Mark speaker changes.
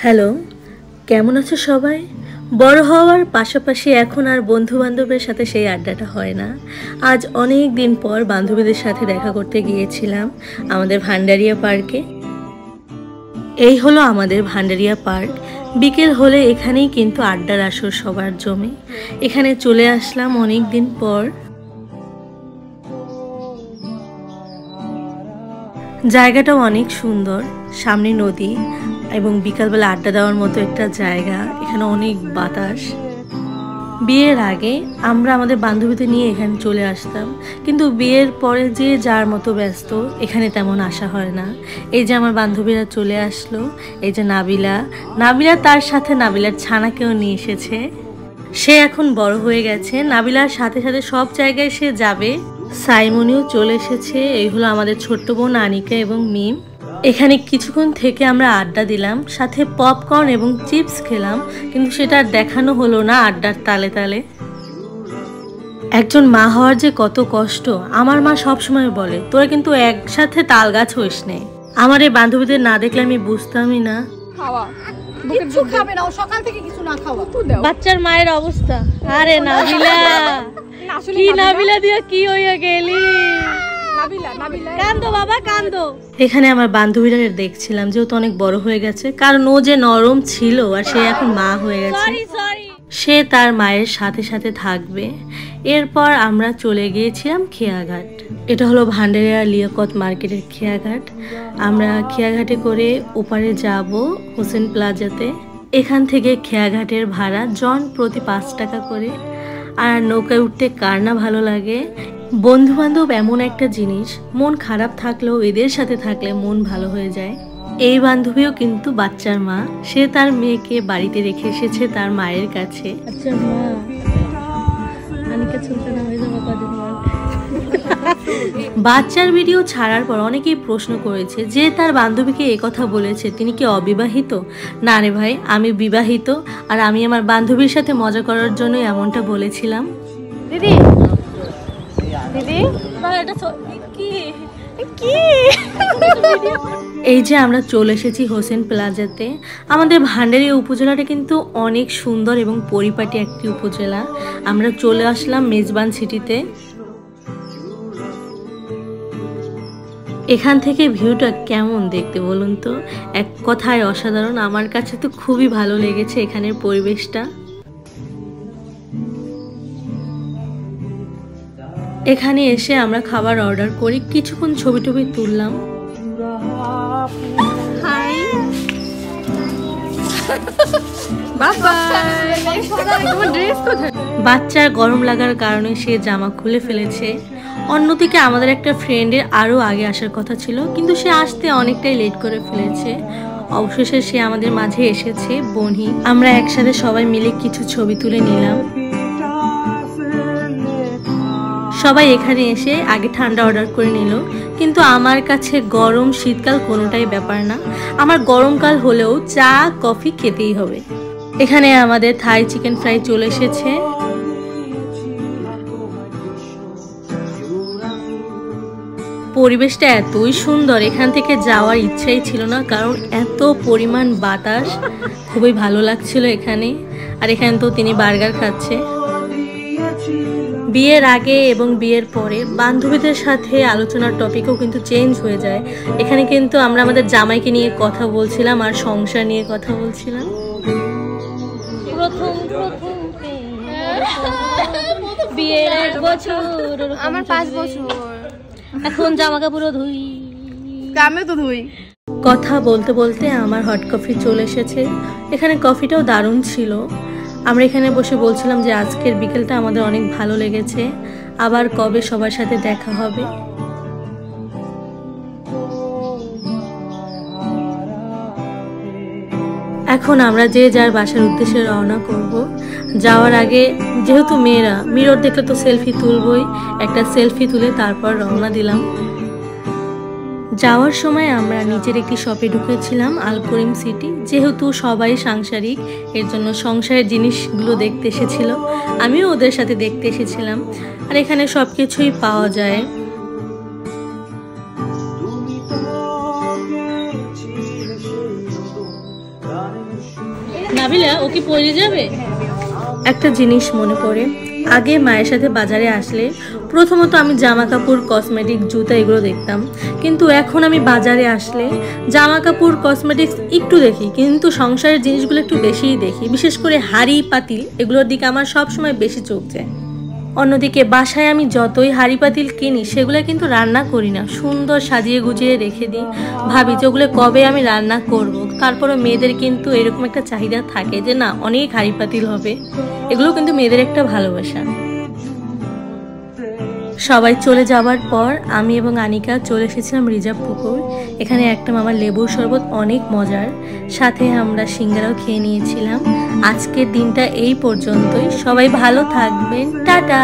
Speaker 1: Hello, কেমন আছো সবাই? বড় হওয়ার পাশাপাশি এখন আর বন্ধু বান্ধবের সাথে সেই আড্ডাটা হয় না। আজ অনেক দিন পর বান্ধবীদের সাথে দেখা করতে গিয়েছিলাম আমাদের ভান্ডারিয়া পার্কে। এই হলো আমাদের ভান্ডারিয়া পার্ক। বিকেল হলে এখানেই কিন্তু আড্ডার আসর সবার জমে। এখানে চলে আসলাম অনেক দিন পর। জায়গাটাও অনেক সুন্দর, সামনে নদী এবং বিকালবেলা আড্ডা দেওয়ার মতো একটা জায়গা। এখানে অনেক বাতাস। বিয়ের আগে আমরা আমাদের বান্ধবীদের নিয়ে এখানে চলে আসতাম, কিন্তু বিয়ের পরে যে যার মতো ব্যস্ত, এখানে তেমন আসা হয় না। এই যে আমার বান্ধবীরা চলে আসলো, এই যে নাবিলা তার সাথে নাবিলার ছানাকেও নিয়ে এসেছে। সে এখন বড় হয়ে গেছে, নাবিলার সাথে সাথে সব জায়গায় সে যাবে। সাইমনিও চলে এসেছে। এই হলো আমাদের ছোট্ট বোন আনিকা এবং মিম। এখানে কিছুক্ষণ থেকে আমরা আড্ডা দিলাম, সাথে পপকর্ন এবং চিপস খেলাম, কিন্তু সেটা আর দেখানো হলো না আড্ডার তালে তালে। একজন মা হওয়ার যে কত কষ্ট আমার মা সবসময় বলে, তোরা কিন্তু একসাথে তাল গাছ হইস নে। আমার এই বান্ধবীদের না দেখলে আমি বুঝতামই না। বাচ্চার মায়ের অবস্থা, আরে নাবিলা কি নাবিলা দিয়া কি হইয়া গেলি, কান্দো বাবা কান্দো। এখানে আমার বান্ধবীরা দেখছিলাম, যেহেতু অনেক বড় হয়ে গেছে, কারণ ও যে নরম ছিল আর সে এখন মা হয়ে গেছে, সে তার মায়ের সাথে সাথে থাকবে। এরপর আমরা চলে গিয়েছিলাম খেয়াঘাট। এটা হলো ভান্ডারিয়া লিয়াকত মার্কেটের খেয়াঘাট। আমরা খেয়াঘাটে করে ওপারে যাব হোসেন প্লাজাতে। এখান থেকে খেয়াঘাটের ভাড়া জন প্রতি 5 টাকা করে। আর নৌকায় উঠতে কার না ভালো লাগে। বন্ধু বান্ধব এমন একটা জিনিস, মন খারাপ থাকলেও এদের সাথে থাকলে মন ভালো হয়ে যায়। এই বান্ধবীও কিন্তু বাচ্চার মা, সে তার মেয়েকে বাড়িতে রেখে এসেছে তার মায়ের কাছে। বাচ্চার ভিডিও ছাড়ার পর অনেকেই প্রশ্ন করেছে যে তার বান্ধবীকে এই কথা বলেছে তিনি কি অবিবাহিত। না রে ভাই, আমি বিবাহিত, আর আমি আমার বান্ধবীর সাথে মজা করার জন্য এমনটা বলেছিলাম। দিদি দিদি এই যে আমরা চলে এসেছি হোসেন প্লাজাতে। আমাদের ভান্ডারিয়া উপজেলাটা কিন্তু অনেক সুন্দর এবং পরিপাটি একটি উপজেলা। আমরা চলে আসলাম মেজবান সিটিতে। এখান থেকে ভিউটা কেমন দেখতে বলুন তো, এক কথায় অসাধারণ। আমার কাছে তো খুবই ভালো লেগেছে এখানের পরিবেশটা। এখানে এসে আমরা খাবার অর্ডার করি, কিছুক্ষণ ছবি টবি তুললাম। বাচ্চার গরম লাগার কারণে সে জামা খুলে ফেলেছে। অন্যদিকে আমাদের একটা ফ্রেন্ডের আরো আগে আসার কথা ছিল, কিন্তু সে আসতে অনেকটাই লেট করে ফেলেছে। অবশেষে সে আমাদের মাঝে এসেছে, বনি। আমরা একসাথে সবাই মিলে কিছু ছবি তুলে নিলাম। সবাই এখানে এসে আগে ঠান্ডা অর্ডার করে নিল, কিন্তু আমার কাছে গরম শীতকাল কোনোটাই ব্যাপার না। আমার গরমকাল হলেও চা কফি খেতেই হবে। এখানে আমাদের থাই চিকেন ফ্রাই চলে এসেছে। পরিবেশটা এতই সুন্দর, এখান থেকে যাওয়ার ইচ্ছাই ছিল না, কারণ এত পরিমাণ বাতাস, খুবই ভালো লাগছিল এখানে। আর এখানে তো তিনি বার্গার খাচ্ছে। বিয়ের আগে এবং বিয়ের পরে বান্ধবীদের সাথে আলোচনার টপিকও কিন্তু চেঞ্জ হয়ে যায়। এখানে কিন্তু আমরা আমাদের জামাইকে নিয়ে কথা বলছিলাম আর সংসার নিয়ে কথা বলছিলাম। বিয়ের 1 বছর,
Speaker 2: আমার 5 বছর,
Speaker 1: এখন জামা কাপড়ও ধুই,
Speaker 2: কামে তো ধুই।
Speaker 1: কথা বলতে বলতে আমার হট কফি চলে এসেছে। এখানে কফিটাও দারুণ ছিল। আমরা এখানে বসে বলছিলাম যে আজকের বিকেলটা আমাদের অনেক ভালো লেগেছে, আবার কবে সবার সাথে দেখা হবে। এখন আমরা যে যার বাসার উদ্দেশ্যে রওনা করব। যাওয়ার আগে যেহেতু মেয়েরা মিরর দেখলে তো সেলফি তুলবই, একটা সেলফি তুলে তারপর রওনা দিলাম। যাওয়ার সময় আমরা নিচের একটি শপে ঢুকেছিলাম, আল করিম সিটি। যেহেতু সবাই সাংসারিক, এর জন্য সংসারের জিনিসগুলো দেখতে এসেছিল, আমিও ওদের সাথে দেখতে এসেছিলাম। আর এখানে সব কিছুই পাওয়া যায়। নাবিলা ও কি পড়ে যাবে? একটা জিনিস মনে পড়ে, আগে মায়ের সাথে বাজারে আসলে প্রথমত আমি জামা কাপড়, কসমেটিক, জুতা এগুলো দেখতাম, কিন্তু এখন আমি বাজারে আসলে জামা কাপড়, কসমেটিক্স একটু দেখি, কিন্তু সংসারের জিনিসগুলো একটু বেশিই দেখি। বিশেষ করে হাঁড়ি পাতিল এগুলোর দিকে আমার সবসময় বেশি চোখ যায়। অন্যদিকে বাসায় আমি যতই হাঁড়ি পাতিল কিনি সেগুলো কিন্তু রান্না করি না, সুন্দর সাজিয়ে গুজিয়ে রেখে দিই, ভাবি যে ওগুলো কবে আমি রান্না করব। তারপরে মেয়েদের কিন্তু এরকম একটা চাহিদা থাকে যে না অনেক হাঁড়ি পাতিল হবে, এগুলো কিন্তু মেয়েদের একটা ভালোবাসা। সবাই চলে যাবার পর আমি এবং আনিকা চলে এসেছিলাম রিজার্ভ পুকুর। এখানে একটা মামার লেবুর শরবত অনেক মজার, সাথে আমরা সিঙ্গারাও খেয়ে নিয়েছিলাম। আজকের দিনটা এই পর্যন্তই, সবাই ভালো থাকবেন, টাটা।